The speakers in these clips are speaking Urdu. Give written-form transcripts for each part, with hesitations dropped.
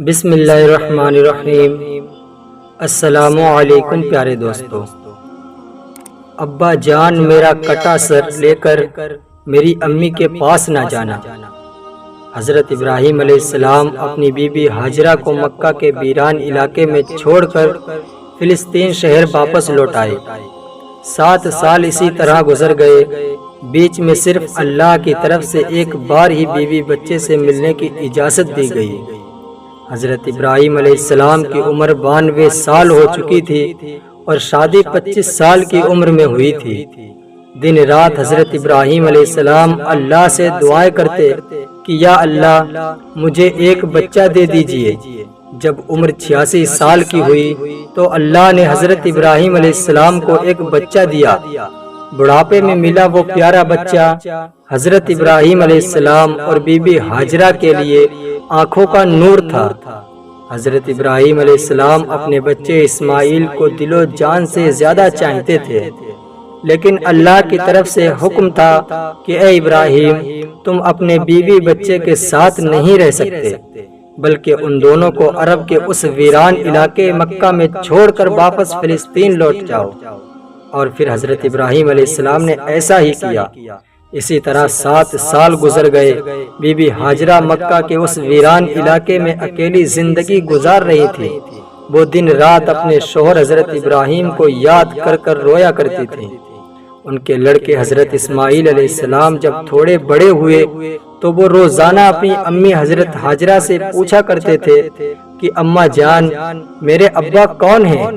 بسم اللہ الرحمن الرحیم۔ السلام علیکم پیارے دوستو۔ ابا جان میرا کٹا سر لے کر میری امی کے پاس نہ جانا۔ حضرت ابراہیم علیہ السلام اپنی بیوی ہاجرہ کو مکہ کے ویران علاقے میں چھوڑ کر فلسطین شہر واپس لوٹ آئے۔ 7 سال اسی طرح گزر گئے۔ بیچ میں صرف اللہ کی طرف سے ایک بار ہی بیوی بچے سے ملنے کی اجازت دی گئی۔ حضرت ابراہیم علیہ السلام کی عمر 92 سال ہو چکی تھی اور شادی 25 سال کی عمر میں ہوئی تھی۔ دن رات حضرت ابراہیم علیہ السلام اللہ سے دعائیں کرتے کہ یا اللہ مجھے ایک بچہ دے دیجئے۔ جب عمر 86 سال کی ہوئی تو اللہ نے حضرت ابراہیم علیہ السلام کو ایک بچہ دیا۔ بڑھاپے میں ملا وہ پیارا بچہ حضرت ابراہیم علیہ السلام اور بی بی ہاجرہ کے لیے آنکھوں کا نور تھا۔ حضرت ابراہیم علیہ السلام اپنے بچے اسماعیل کو دل و جان سے زیادہ چاہتے تھے، لیکن اللہ کی طرف سے حکم تھا کہ اے ابراہیم تم اپنے بیوی بچے کے ساتھ نہیں رہ سکتے، بلکہ ان دونوں کو عرب کے اس ویران علاقے مکہ میں چھوڑ کر واپس فلسطین لوٹ جاؤ۔ اور پھر حضرت ابراہیم علیہ السلام نے ایسا ہی کیا۔ اسی طرح 7 سال گزر گئے۔ بی بی ہاجرہ مکہ کے اس ویران علاقے میں اکیلی زندگی گزار رہی تھی۔ وہ دن رات اپنے شوہر حضرت ابراہیم کو یاد کر کر رویا کرتی تھی۔ ان کے لڑکے حضرت اسماعیل علیہ السلام جب تھوڑے بڑے ہوئے تو وہ روزانہ اپنی امی حضرت ہاجرہ سے پوچھا کرتے تھے کہ اماں جان میرے ابا کون ہیں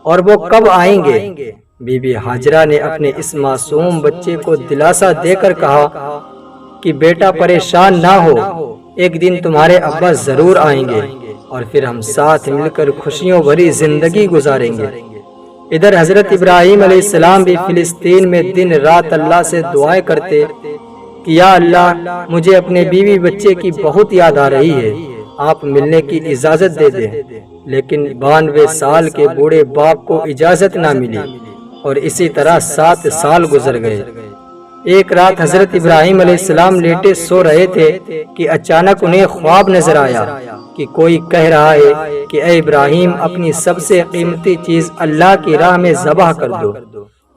اور وہ کب آئیں گے؟ بی بی ہاجرہ نے اپنے اس معصوم بچے کو دلاسا دے کر کہا کہ بیٹا پریشان نہ ہو، ایک دن تمہارے ابا ضرور آئیں گے اور پھر ہم ساتھ مل کر خوشیوں بھری زندگی گزاریں گے۔ ادھر حضرت ابراہیم علیہ السلام بھی فلسطین میں دن رات اللہ سے دعائیں کرتے کہ یا اللہ مجھے اپنے بیوی بچے کی بہت یاد آ رہی ہے، آپ ملنے کی اجازت دے دیں۔ لیکن 92 سال کے بوڑھے باپ کو اجازت نہ ملی اور اسی طرح 7 سال گزر گئے۔ ایک رات حضرت ابراہیم علیہ السلام لیٹے سو رہے تھے کہ اچانک انہیں خواب نظر آیا کہ کوئی کہہ رہا ہے کہ اے ابراہیم اپنی سب سے قیمتی چیز اللہ کی راہ میں ذبح کر دو۔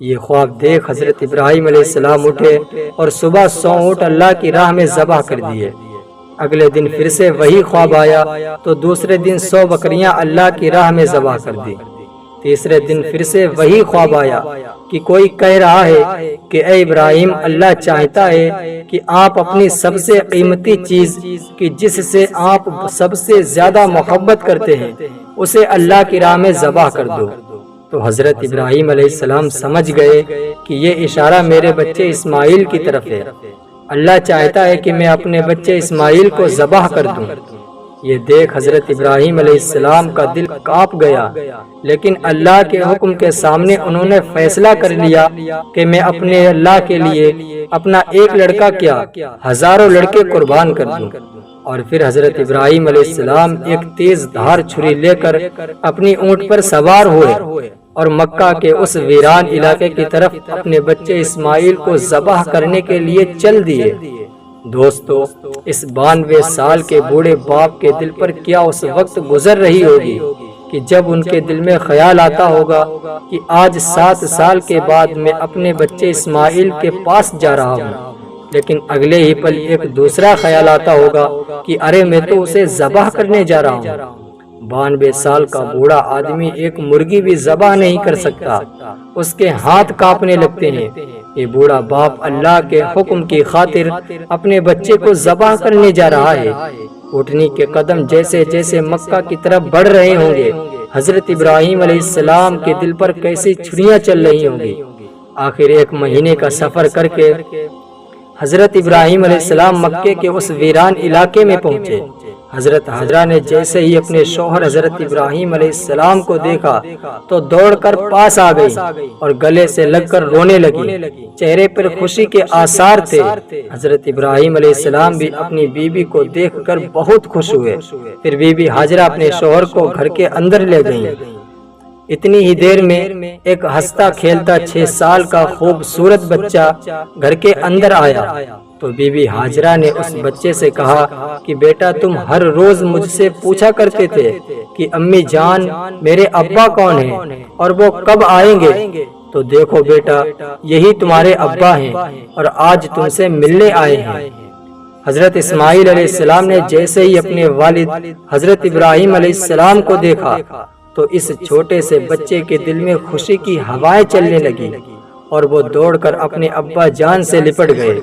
یہ خواب دیکھ حضرت ابراہیم علیہ السلام اٹھے اور صبح 100 اونٹ اللہ کی راہ میں ذبح کر دیے۔ اگلے دن پھر سے وہی خواب آیا تو دوسرے دن 100 بکریاں اللہ کی راہ میں ذبح کر دی۔ تیسرے دن پھر سے وہی خواب آیا کہ کوئی کہہ رہا ہے کہ اے ابراہیم اللہ چاہتا ہے کہ آپ اپنی سب سے قیمتی چیز کہ جس سے آپ سب سے زیادہ محبت کرتے ہیں اسے اللہ کی راہ میں ذبح کر دو۔ تو حضرت ابراہیم علیہ السلام سمجھ گئے کہ یہ اشارہ میرے بچے اسماعیل کی طرف ہے۔ اللہ چاہتا ہے کہ میں اپنے بچے اسماعیل کو ذبح کر دوں۔ یہ دیکھ حضرت ابراہیم علیہ السلام کا دل کانپ گیا، لیکن اللہ کے حکم کے سامنے انہوں نے فیصلہ کر لیا کہ میں اپنے اللہ کے لیے اپنا ایک لڑکا کیا ہزاروں لڑکے قربان کر دوں۔ اور پھر حضرت ابراہیم علیہ السلام ایک تیز دھار چھری لے کر اپنی اونٹ پر سوار ہوئے اور مکہ کے اس ویران علاقے کی طرف اپنے بچے اسماعیل کو ذبح کرنے کے لیے چل دیے۔ دوستو اس 92 سال کے بوڑھے باپ کے دل پر کیا اس وقت گزر رہی ہوگی کہ جب ان کے دل میں خیال آتا ہوگا کہ آج 7 سال کے بعد میں اپنے بچے اسماعیل کے پاس جا رہا ہوں، لیکن اگلے ہی پل ایک دوسرا خیال آتا ہوگا کہ ارے میں تو اسے ذبح کرنے جا رہا ہوں۔ 92 سال کا بوڑھا آدمی ایک مرغی بھی ذبح نہیں کر سکتا، اس کے ہاتھ کانپنے لگتے ہیں۔ یہ بوڑھا باپ اللہ کے حکم کی خاطر اپنے بچے کو ذبح کرنے جا رہا ہے۔ اٹھنی کے قدم جیسے جیسے مکہ کی طرف بڑھ رہے ہوں گے، حضرت ابراہیم علیہ السلام کے دل پر کیسی چھریاں چل رہی ہوں گی۔ آخر 1 مہینے کا سفر کر کے حضرت ابراہیم علیہ السلام مکے کے اس ویران علاقے میں پہنچے۔ حضرت ہاجرہ نے جیسے ہی اپنے شوہر حضرت ابراہیم علیہ السلام کو دیکھا تو دوڑ کر پاس آ گئی اور گلے سے لگ کر رونے لگی۔ چہرے پر خوشی کے آثار تھے۔ حضرت ابراہیم علیہ السلام بھی اپنی بیوی کو دیکھ کر بہت خوش ہوئے۔ پھر بی بی ہاجرہ اپنے شوہر کو گھر کے اندر لے گئیں۔ اتنی ہی دیر میں ایک ہنستا کھیلتا 6 سال کا خوبصورت بچہ گھر کے اندر آیا تو بی بی ہاجرہ نے اس بچے سے کہا کہ بیٹا تم ہر روز مجھ سے پوچھا کرتے تھے کہ امی جان میرے ابا کون ہیں اور وہ کب آئیں گے، تو دیکھو بیٹا یہی تمہارے ابا ہیں اور آج تم سے ملنے آئے ہیں۔ حضرت اسماعیل علیہ السلام نے جیسے ہی اپنے والد حضرت ابراہیم علیہ السلام کو دیکھا تو اس چھوٹے سے بچے کے دل میں خوشی کی ہوائیں چلنے لگی اور وہ دوڑ کر اپنے ابا جان سے لپٹ گئے۔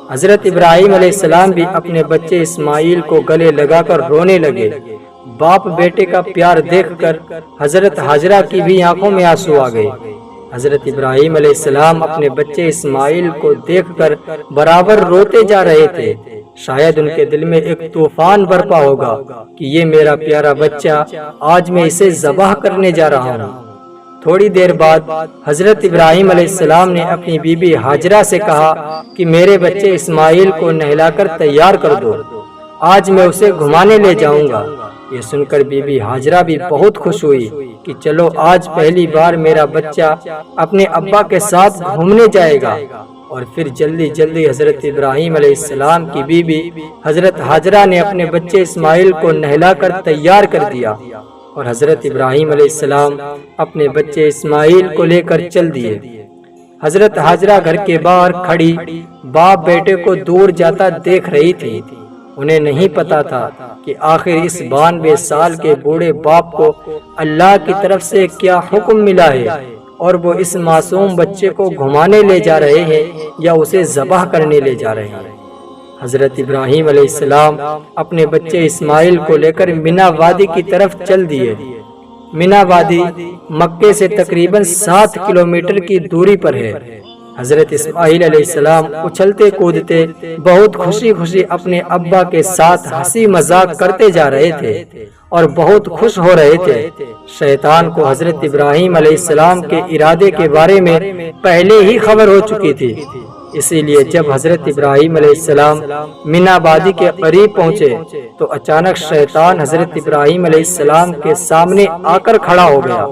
حضرت ابراہیم علیہ السلام بھی اپنے بچے اسماعیل کو گلے لگا کر رونے لگے۔ باپ بیٹے کا پیار دیکھ کر حضرت ہاجرہ کی بھی آنکھوں میں آنسو آ گئے۔ حضرت ابراہیم علیہ السلام اپنے بچے اسماعیل کو دیکھ کر برابر روتے جا رہے تھے۔ شاید ان کے دل میں ایک طوفان برپا ہوگا کہ یہ میرا پیارا بچہ، آج میں اسے ذبح کرنے جا رہا ہوں۔ تھوڑی دیر بعد حضرت ابراہیم علیہ السلام نے اپنی بی بی ہاجرہ سے کہا کہ میرے بچے اسماعیل کو نہلا کر تیار کر دو، آج میں اسے گھمانے لے جاؤں گا۔ یہ سن کر بی بی ہاجرہ بھی بہت خوش ہوئی کہ چلو آج پہلی بار میرا بچہ اپنے ابا کے ساتھ گھومنے جائے گا۔ اور پھر جلدی جلدی حضرت ابراہیم علیہ السلام کی بیوی حضرت ہاجرہ نے اپنے بچے اسماعیل کو نہلا کر تیار کر دیا اور حضرت ابراہیم علیہ السلام اپنے بچے اسماعیل کو لے کر چل دیے۔ حضرت ہاجرہ گھر کے باہر کھڑی باپ بیٹے کو دور جاتا دیکھ رہی تھی۔ انہیں نہیں پتا تھا کہ آخر اس 92 سال کے بوڑھے باپ کو اللہ کی طرف سے کیا حکم ملا ہے اور وہ اس معصوم بچے کو گھمانے لے جا رہے ہیں یا اسے ذبح کرنے لے جا رہے ہیں۔ حضرت ابراہیم علیہ السلام اپنے بچے اسماعیل کو لے کر مینا وادی کی طرف چل دیے۔ مینا وادی مکے سے تقریباً 7 کلومیٹر کی دوری پر ہے۔ حضرت اسماعیل علیہ السلام اچھلتے کودتے بہت خوشی خوشی اپنے ابا کے ساتھ ہنسی مذاق کرتے جا رہے تھے اور بہت خوش ہو رہے تھے۔ شیطان کو حضرت ابراہیم علیہ السلام کے ارادے کے بارے میں پہلے ہی خبر ہو چکی تھی، اسی لیے جب حضرت ابراہیم علیہ السلام مینا وادی کے قریب پہنچے تو اچانک شیطان حضرت ابراہیم علیہ السلام کے سامنے آ کر کھڑا ہو گیا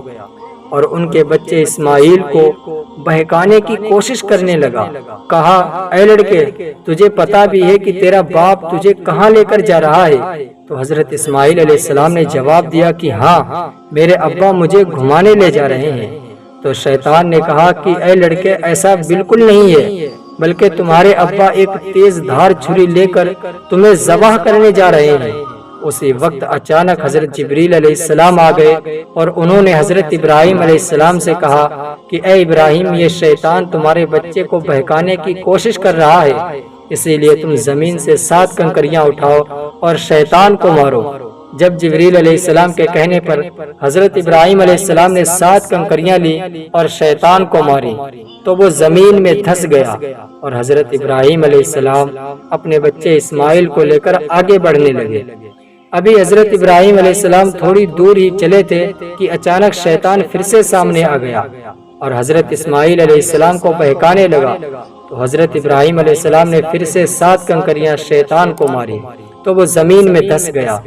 اور ان کے بچے اسماعیل کو بہکانے کی کوشش کرنے لگا۔ کہا اے لڑکے تجھے پتا بھی ہے کہ تیرا باپ تجھے کہاں لے کر جا رہا ہے؟ تو حضرت اسماعیل علیہ السلام نے جواب دیا کہ ہاں میرے ابا مجھے گھمانے لے جا رہے ہیں۔ تو شیطان نے کہا کہ اے لڑکے ایسا بالکل نہیں ہے، بلکہ تمہارے ابا ایک تیز دھار چھری لے کر تمہیں ذبح کرنے جا رہے ہیں۔ اسی وقت اچانک حضرت جبریل علیہ السلام آ گئے اور انہوں نے حضرت ابراہیم علیہ السلام سے کہا کہ اے ابراہیم یہ شیطان تمہارے بچے کو بہکانے کی کوشش کر رہا ہے، اسی لیے تم زمین سے 7 کنکریاں اٹھاؤ اور شیطان کو مارو۔ جب جبریل علیہ السلام کے کہنے پر حضرت ابراہیم علیہ السلام نے 7 کنکریاں لی اور شیطان کو ماری تو وہ زمین میں دھس گیا اور حضرت ابراہیم علیہ السلام اپنے بچے اسماعیل کو لے کر آگے بڑھنے لگے۔ ابھی حضرت ابراہیم علیہ السلام تھوڑی دور ہی چلے تھے کہ اچانک شیطان پھر سے سامنے آ گیا اور حضرت اسماعیل علیہ السلام کو بہکانے لگا تو حضرت ابراہیم علیہ السلام نے پھر سے 7 کنکریاں شیطان کو ماری تو وہ زمین میں دھس گیا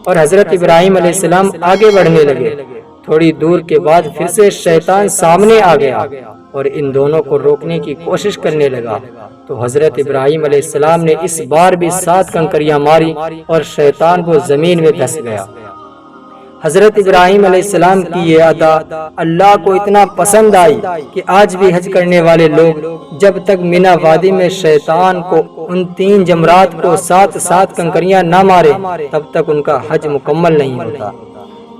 اور حضرت ابراہیم علیہ السلام آگے بڑھنے لگے۔ تھوڑی دور کے بعد پھر سے شیطان سامنے آ گیا اور ان دونوں کو روکنے کی کوشش کرنے لگا تو حضرت ابراہیم علیہ السلام نے اس بار بھی 7 کنکریاں ماری اور شیطان وہ زمین میں دھس گیا۔ حضرت ابراہیم علیہ السلام کی یہ ادا اللہ کو اتنا پسند آئی کہ آج بھی حج کرنے والے لوگ جب تک مینا وادی میں شیطان کو ان 3 جمرات کو 7 کنکریاں نہ مارے تب تک ان کا حج مکمل نہیں ہوتا۔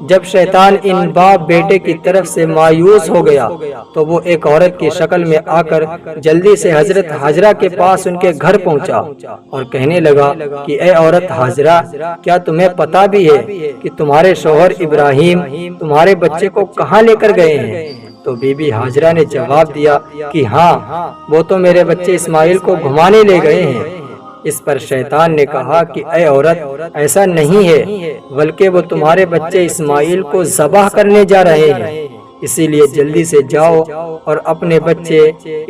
جب شیطان ان باپ بیٹے کی طرف سے مایوس ہو گیا تو وہ ایک عورت کی شکل میں آ کر جلدی سے حضرت ہاجرہ کے پاس ان کے گھر پہنچا اور کہنے لگا کہ اے عورت ہاجرہ کیا تمہیں پتا بھی ہے کہ تمہارے شوہر ابراہیم تمہارے بچے کو کہاں لے کر گئے ہیں؟ تو بی بی ہاجرہ نے جواب دیا کہ ہاں وہ تو میرے بچے اسماعیل کو گھمانے لے گئے ہیں۔ اس پر شیطان نے کہا کہ اے عورت ایسا نہیں ہے بلکہ وہ تمہارے بچے اسماعیل کو ذبح کرنے جا رہے ہیں، اسی لیے جلدی سے جاؤ اور اپنے بچے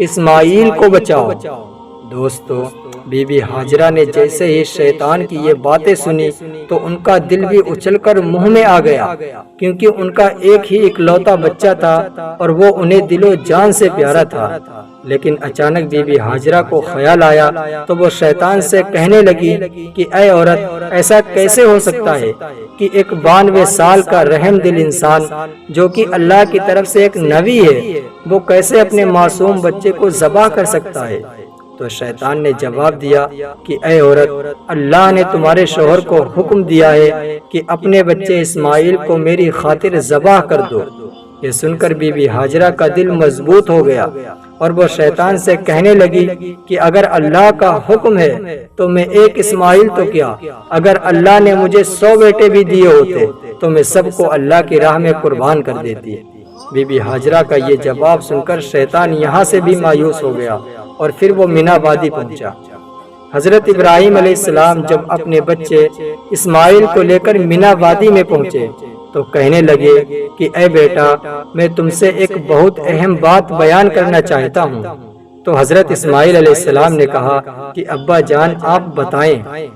اسماعیل کو بچاؤ۔ دوستو بی بی ہاجرہ نے جیسے ہی شیطان کی یہ باتیں سنی تو ان کا دل بھی اچھل کر منہ میں آ گیا، کیونکہ ان کا ایک ہی اکلوتا بچہ تھا اور وہ انہیں دل و جان سے پیارا تھا۔ لیکن اچانک بی بی ہاجرہ کو خیال آیا تو وہ شیطان سے کہنے لگی کہ اے عورت، ایسا کیسے ہو سکتا ہے کہ ایک 92 سال کا رحم دل انسان جو کہ اللہ کی طرف سے ایک نبی ہے، وہ کیسے اپنے معصوم بچے کو ذبح کر سکتا ہے؟ تو شیطان نے جواب دیا کہ اے عورت، اللہ نے تمہارے شوہر کو حکم دیا ہے کہ اپنے بچے اسماعیل کو میری خاطر ذبح کر دو۔ یہ سن کر بی بی ہاجرہ کا دل مضبوط ہو گیا اور وہ شیطان سے کہنے لگی کہ اگر اللہ کا حکم ہے تو میں ایک اسماعیل تو کیا، اگر اللہ نے مجھے 100 بیٹے بھی دیے ہوتے تو میں سب کو اللہ کی راہ میں قربان کر دیتی۔ بی بی ہاجرہ کا یہ جواب سن کر شیطان یہاں سے بھی مایوس ہو گیا اور پھر وہ مینا وادی پہنچا۔ حضرت ابراہیم علیہ السلام جب اپنے بچے اسماعیل کو لے کر مینا وادی میں پہنچے تو کہنے لگے کہ اے بیٹا، میں تم سے ایک بہت اہم بات بیان کرنا چاہتا ہوں۔ تو حضرت اسماعیل علیہ السلام نے کہا کہ ابا جان آپ بتائیں۔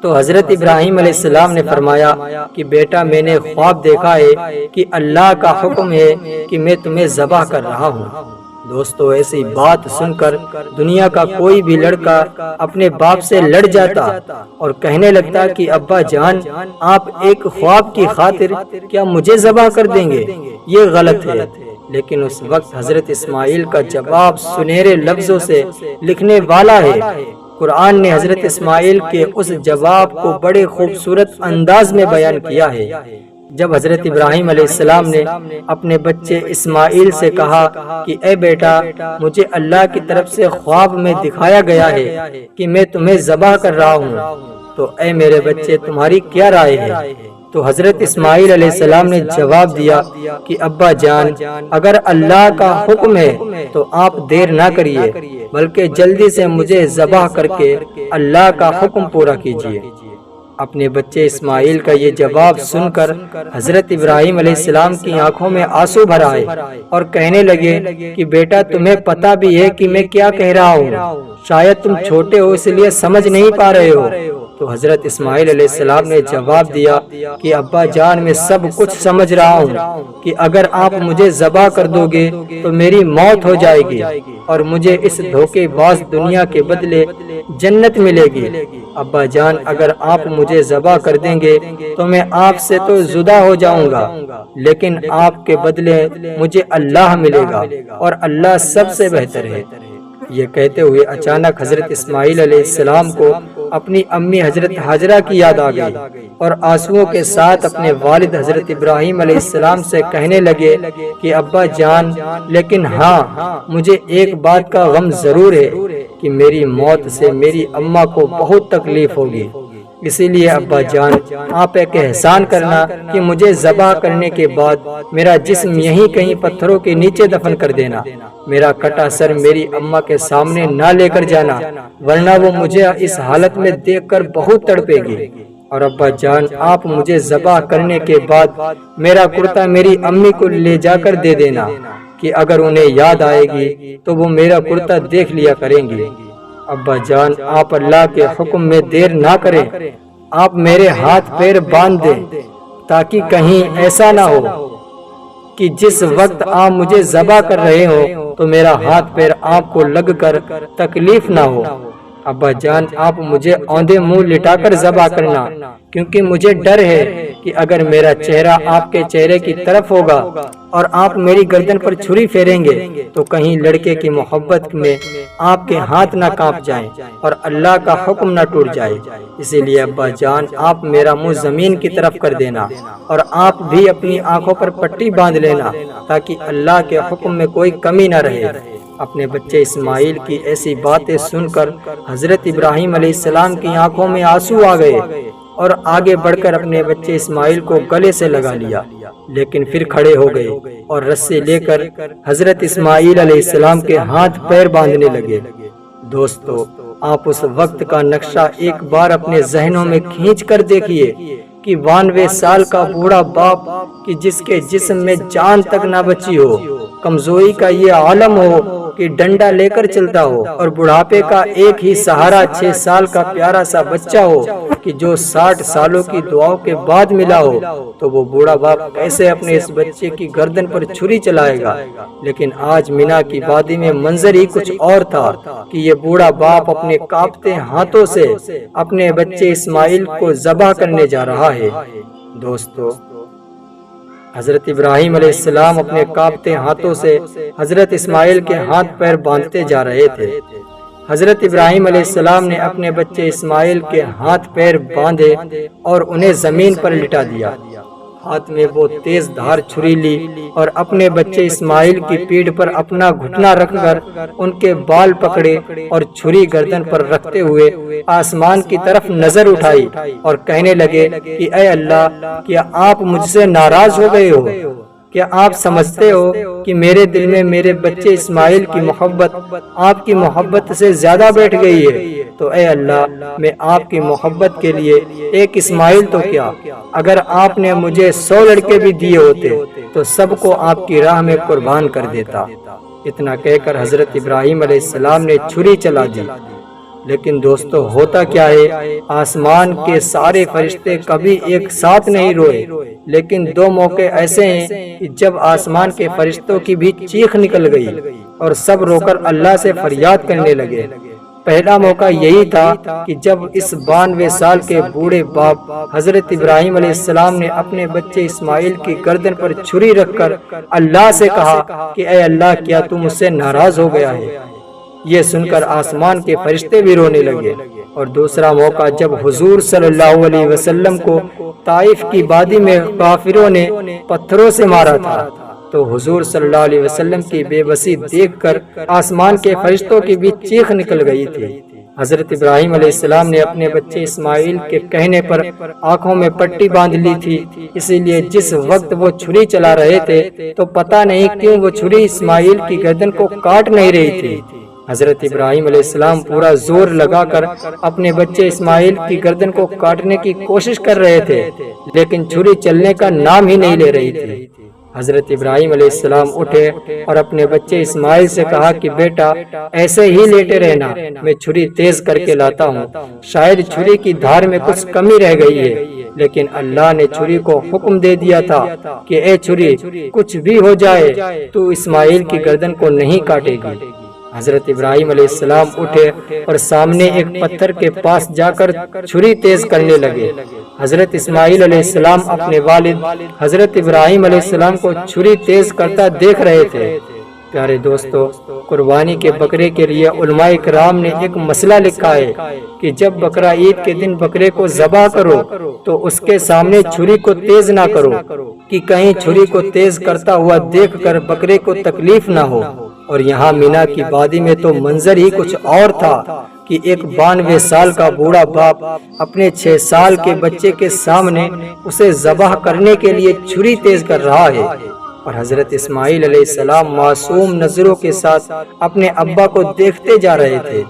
تو حضرت ابراہیم علیہ السلام نے فرمایا کہ بیٹا، میں نے خواب دیکھا ہے کہ اللہ کا حکم ہے کہ میں تمہیں ذبح کر رہا ہوں۔ دوستو، ایسی بات سن کر دنیا کا کوئی بھی لڑکا اپنے باپ سے لڑ جاتا اور کہنے لگتا کہ ابا جان، آپ ایک خواب کی خاطر کیا مجھے ذبح کر دیں گے؟ یہ غلط ہے۔ لیکن اس وقت حضرت اسماعیل کا جواب سنہرے لفظوں سے لکھنے والا ہے۔ قرآن نے حضرت اسماعیل کے اس جواب کو بڑے خوبصورت انداز میں بیان کیا ہے۔ جب حضرت ابراہیم علیہ السلام نے اپنے بچے اسماعیل سے کہا کہ اے بیٹا، مجھے اللہ کی طرف سے خواب میں دکھایا گیا ہے کہ میں تمہیں ذبح کر رہا ہوں، تو اے میرے بچے، تمہاری کیا رائے ہے؟ تو حضرت اسماعیل علیہ السلام نے جواب دیا کہ ابا جان، اگر اللہ کا حکم ہے تو آپ دیر نہ کریے، بلکہ جلدی سے مجھے ذبح کر کے اللہ کا حکم پورا کیجیے۔ اپنے بچے اسماعیل کا یہ جواب سن کر حضرت ابراہیم علیہ السلام کی آنکھوں میں آنسو بھر آئے اور کہنے لگے کہ بیٹا، تمہیں پتہ بھی ہے کہ میں کیا کہہ رہا ہوں، شاید تم چھوٹے ہو اس لیے سمجھ نہیں پا رہے ہو۔ تو حضرت اسماعیل علیہ السلام نے جواب دیا کہ ابا جان، میں سب کچھ سمجھ رہا ہوں کہ اگر آپ مجھے ذبح کر دو گے تو میری موت ہو جائے گی اور مجھے اس دھوکے باز دنیا کے بدلے جنت ملے گی۔ ابا جان، اگر آپ مجھے ذبح کر دیں گے تو میں آپ سے تو جدا ہو جاؤں گا، لیکن آپ کے بدلے مجھے اللہ ملے گا اور اللہ سب سے بہتر ہے۔ یہ کہتے ہوئے اچانک حضرت اسماعیل علیہ السلام کو اپنی امی حضرت ہاجرہ کی یاد آ گئی اور آنسوؤں کے ساتھ اپنے والد حضرت ابراہیم علیہ السلام سے کہنے لگے کہ ابا جان، لیکن ہاں، مجھے ایک بات کا غم ضرور ہے کہ میری موت سے میری اماں کو بہت تکلیف ہوگی، اسی لیے ابا جان، آپ ایک احسان کرنا کہ مجھے ذبح کرنے کے بعد میرا جسم یہیں کہیں پتھروں کے نیچے دفن کر دینا، میرا کٹا سر میری اماں کے سامنے نہ لے کر جانا، ورنہ وہ مجھے اس حالت میں دیکھ کر بہت تڑپے گی۔ اور ابا جان، آپ مجھے ذبح کرنے کے بعد میرا کرتا میری امی کو لے جا کر دے دینا کہ اگر انہیں یاد آئے گی تو وہ میرا کرتا دیکھ لیا کریں گی۔ ابا جان، آپ اللہ کے حکم میں دیر نہ کریں، آپ میرے ہاتھ پیر باندھ دیں تاکہ کہیں ایسا نہ ہو کہ جس وقت آپ مجھے ذبح کر رہے ہو تو میرا ہاتھ پیر آپ کو لگ کر تکلیف نہ ہو۔ ابا جان، آپ مجھے اوندے منہ لٹا کر ذبح کرنا، کیونکہ مجھے ڈر ہے کہ اگر میرا چہرہ آپ کے چہرے کی طرف ہوگا اور آپ میری گردن پر چھری پھیریں گے تو کہیں لڑکے کی محبت میں آپ کے ہاتھ نہ کانپ جائیں اور اللہ کا حکم نہ ٹوٹ جائے، اسی لیے ابا جان، آپ میرا منہ زمین کی طرف کر دینا اور آپ بھی اپنی آنکھوں پر پٹی باندھ لینا تاکہ اللہ کے حکم میں کوئی کمی نہ رہے۔ اپنے بچے اسماعیل کی ایسی باتیں سن کر حضرت ابراہیم علیہ السلام کی آنکھوں میں آنسو آ گئے اور آگے بڑھ کر اپنے بچے اسماعیل کو گلے سے لگا لیا، لیکن پھر کھڑے ہو گئے اور رسی لے کر حضرت اسماعیل علیہ السلام کے ہاتھ پیر باندھنے لگے۔ دوستو، آپ اس وقت کا نقشہ ایک بار اپنے ذہنوں میں کھینچ کر دیکھیے کہ 92 سال کا بوڑھا باپ کہ جس کے جسم میں جان تک نہ بچی ہو، کمزوری کا یہ عالم ہو کہ ڈنڈا لے کر چلتا ہو اور بڑھاپے کا ایک ہی سہارا 6 سال کا پیارا سا بچہ ہو کہ جو 60 سالوں کی دعاؤں کے بعد ملا ہو، تو وہ بوڑھا باپ کیسے اپنے اس بچے کی گردن پر چھری چلائے گا؟ لیکن آج مینا کی وادی میں منظر ہی کچھ اور تھا کہ یہ بوڑھا باپ اپنے کانپتے ہاتھوں سے اپنے بچے اسماعیل کو ذبح کرنے جا رہا ہے۔ دوستو، حضرت ابراہیم علیہ السلام اپنے کانپتے ہاتھوں سے حضرت اسماعیل کے ہاتھ پیر باندھتے جا رہے تھے۔ حضرت ابراہیم علیہ السلام نے اپنے بچے اسماعیل کے ہاتھ پیر باندھے اور انہیں زمین پر لٹا دیا۔ ہاتھ میں وہ تیز دھار چھری لی اور اپنے بچے اسماعیل کی پیٹھ پر اپنا گھٹنا رکھ کر ان کے بال پکڑے اور چھری گردن پر رکھتے ہوئے آسمان کی طرف نظر اٹھائی اور کہنے لگے کہ اے اللہ، کیا آپ مجھ سے ناراض ہو گئے ہو؟ کیا آپ سمجھتے ہو کہ میرے دل میں میرے بچے اسماعیل کی محبت آپ کی محبت سے زیادہ بیٹھ گئی ہے؟ تو اے اللہ، میں آپ کی محبت کے لیے ایک اسماعیل تو کیا، اگر آپ نے مجھے 100 لڑکے بھی دیے ہوتے تو سب کو آپ کی راہ میں قربان کر دیتا۔ اتنا کہہ کر حضرت ابراہیم علیہ السلام نے چھری چلا دی۔ لیکن دوستو، ہوتا کیا ہے، آسمان کے سارے فرشتے کبھی ایک ساتھ نہیں روئے، لیکن 2 موقع ایسے ہیں کہ جب آسمان کے فرشتوں کی بھی چیخ نکل گئی اور سب رو کر اللہ سے فریاد کرنے لگے۔ پہلا موقع یہی تھا کہ جب اس 92 سال کے بوڑھے باپ حضرت ابراہیم علیہ السلام نے اپنے بچے اسماعیل کی گردن پر چھری رکھ کر اللہ سے کہا کہ اے اللہ، کیا تو مجھ سے ناراض ہو گیا ہے؟ یہ سن کر آسمان کے فرشتے بھی رونے لگے۔ اور دوسرا موقع جب حضور صلی اللہ علیہ وسلم کو طائف کی وادی میں کافروں نے پتھروں سے مارا تھا، تو حضور صلی اللہ علیہ وسلم کی بے بسی دیکھ کر آسمان کے فرشتوں کی بھی چیخ نکل گئی تھی۔ حضرت ابراہیم علیہ السلام نے اپنے بچے اسماعیل کے کہنے پر آنکھوں میں پٹی باندھ لی تھی، اسی لیے جس وقت وہ چھری چلا رہے تھے تو پتہ نہیں کیوں وہ چھری اسماعیل کی گردن کو کاٹ نہیں رہی تھی۔ حضرت ابراہیم علیہ السلام پورا زور لگا کر اپنے بچے اسماعیل کی گردن کو کاٹنے کی کوشش کر رہے تھے، لیکن چھری چلنے کا نام ہی نہیں لے رہی تھی۔ حضرت ابراہیم علیہ السلام اٹھے اور اپنے بچے اسماعیل سے کہا کہ بیٹا، ایسے ہی لیٹے رہنا، میں چھری تیز کر کے لاتا ہوں۔ شاید چھری کی دھار میں کچھ کمی رہ گئی ہے، لیکن اللہ نے چھری کو حکم دے دیا تھا کہ اے چھری، کچھ بھی ہو جائے تو اسماعیل کی گردن کو نہیں کاٹے گی۔ حضرت ابراہیم علیہ السلام اٹھے اور سامنے ایک پتھر کے پاس جا کر چھری تیز کرنے لگے۔ حضرت اسماعیل علیہ السلام اپنے والد حضرت ابراہیم علیہ السلام کو چھری تیز کرتا دیکھ رہے تھے۔ پیارے دوستو، قربانی کے بکرے کے لیے علماء کرام نے ایک مسئلہ لکھا ہے کہ جب بقرہ عید کے دن بکرے کو ذبح کرو تو اس کے سامنے چھری کو تیز نہ کرو کہ کہیں چھری کو تیز کرتا ہوا دیکھ کر بکرے کو تکلیف نہ ہو۔ اور یہاں مینا کی وادی میں تو منظر ہی کچھ اور تھا کہ ایک 92 سال کا بوڑھا باپ اپنے 6 سال کے بچے کے سامنے اسے ذبح کرنے کے لیے چھری تیز کر رہا ہے، اور حضرت اسماعیل علیہ السلام معصوم نظروں کے ساتھ اپنے ابا کو دیکھتے جا رہے تھے۔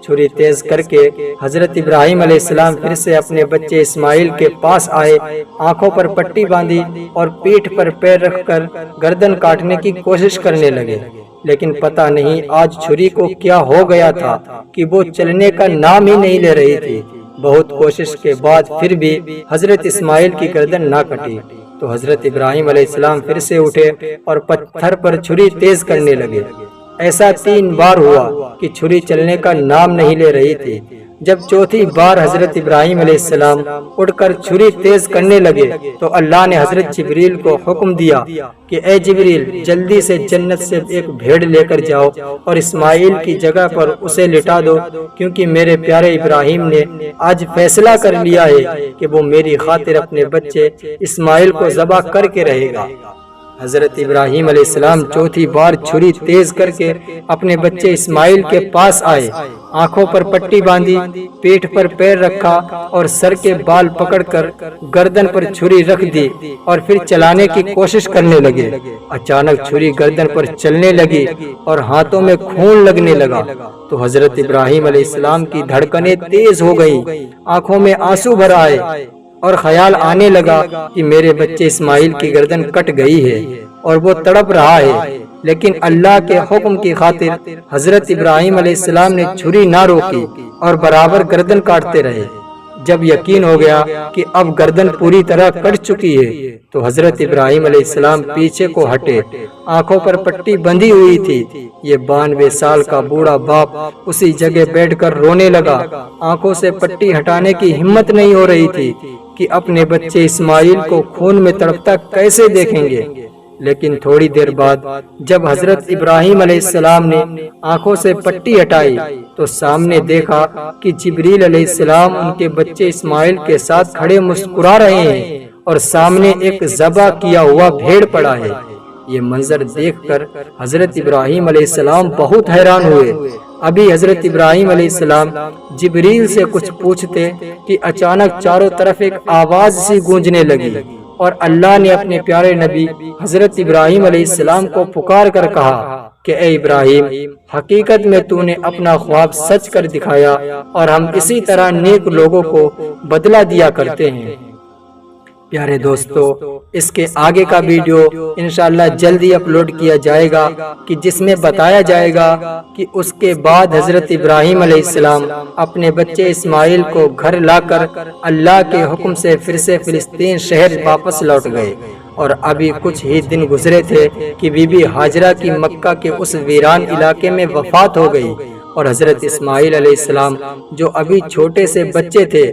چھری تیز کر کے حضرت ابراہیم علیہ السلام پھر سے اپنے بچے اسماعیل کے پاس آئے، آنکھوں پر پٹی باندھی اور پیٹھ پر پیر رکھ کر گردن کاٹنے کی کوشش کرنے لگے، لیکن پتہ نہیں آج چھری کو کیا ہو گیا تھا کہ وہ چلنے کا نام ہی نہیں لے رہی تھی۔ بہت کوشش کے بعد پھر بھی حضرت اسماعیل کی گردن نہ کٹی، تو حضرت ابراہیم علیہ السلام پھر سے اٹھے اور پتھر پر چھری تیز کرنے لگے۔ ایسا 3 بار ہوا کہ چھری چلنے کا نام نہیں لے رہی تھی۔ جب چوتھی بار حضرت ابراہیم علیہ السلام اٹھ کر چھری تیز کرنے لگے تو اللہ نے حضرت جبریل کو حکم دیا کہ اے جبریل، جلدی سے جنت سے ایک بھیڑ لے کر جاؤ اور اسماعیل کی جگہ پر اسے لٹا دو، کیونکہ میرے پیارے ابراہیم نے آج فیصلہ کر لیا ہے کہ وہ میری خاطر اپنے بچے اسماعیل کو ذبح کر کے رہے گا۔ حضرت ابراہیم علیہ السلام چوتھی بار چھری تیز کر کے اپنے بچے اسماعیل کے پاس آئے، آنکھوں پر پٹی باندھی، پیٹھ پر پیر رکھا اور سر کے بال پکڑ کر گردن پر چھری رکھ دی اور پھر چلانے کی کوشش کرنے لگے۔ اچانک چھری گردن پر چلنے لگی اور ہاتھوں میں خون لگنے لگا، تو حضرت ابراہیم علیہ السلام کی دھڑکنیں تیز ہو گئیں، آنکھوں میں آنسو بھر آئے اور خیال آنے لگا کہ میرے بچے اسماعیل کی گردن کٹ گئی ہے اور وہ تڑپ رہا ہے۔ لیکن اللہ کے حکم کی خاطر حضرت ابراہیم علیہ السلام نے چھری نہ روکی اور برابر گردن کاٹتے رہے۔ جب یقین ہو گیا کہ اب گردن پوری طرح کٹ چکی ہے تو حضرت ابراہیم علیہ السلام پیچھے کو ہٹے۔ آنکھوں پر پٹی بندھی ہوئی تھی۔ یہ 92 سال کا بوڑھا باپ اسی جگہ بیٹھ کر رونے لگا۔ آنکھوں سے پٹی ہٹانے کی ہمت نہیں ہو رہی تھی کہ اپنے بچے اسماعیل کو خون میں تڑپتا کیسے دیکھیں گے۔ لیکن تھوڑی دیر بعد جب حضرت ابراہیم علیہ السلام نے آنکھوں سے پٹی ہٹائی تو سامنے دیکھا کہ جبریل علیہ السلام ان کے بچے اسماعیل کے ساتھ کھڑے مسکرا رہے ہیں اور سامنے ایک ذبح کیا ہوا بھیڑ پڑا ہے۔ یہ منظر دیکھ کر حضرت ابراہیم علیہ السلام بہت حیران ہوئے۔ ابھی حضرت ابراہیم علیہ السلام جبریل سے کچھ پوچھتے کہ اچانک چاروں طرف ایک آواز سی گونجنے لگی اور اللہ نے اپنے پیارے نبی حضرت ابراہیم علیہ السلام کو پکار کر کہا کہ اے ابراہیم، حقیقت میں تو نے اپنا خواب سچ کر دکھایا اور ہم اسی طرح نیک لوگوں کو بدلہ دیا کرتے ہیں۔ پیارے دوستو، اس کے آگے کا ویڈیو انشاءاللہ جلدی اپلوڈ کیا جائے گا کہ جس میں بتایا جائے گا کہ اس کے بعد حضرت ابراہیم علیہ السلام اپنے بچے اسماعیل کو گھر لا کر اللہ کے حکم سے پھر سے فلسطین شہر واپس لوٹ گئے، اور ابھی کچھ ہی دن گزرے تھے کہ بی بی ہاجرہ کی مکہ کے اس ویران علاقے میں وفات ہو گئی، اور حضرت اسماعیل علیہ السلام جو ابھی چھوٹے سے بچے تھے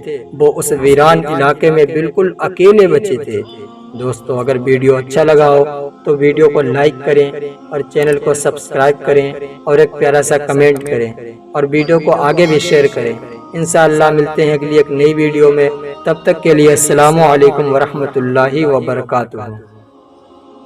وہ اس ویران علاقے میں بالکل اکیلے بچے تھے۔ دوستو، اگر ویڈیو اچھا لگا ہو تو ویڈیو کو لائک کریں اور چینل کو سبسکرائب کریں اور ایک پیارا سا کمنٹ کریں اور ویڈیو کو آگے بھی شیئر کریں۔ انشاءاللہ ملتے ہیں اگلی ایک نئی ویڈیو میں، تب تک کے لیے السلام علیکم ورحمۃ اللہ وبرکاتہ۔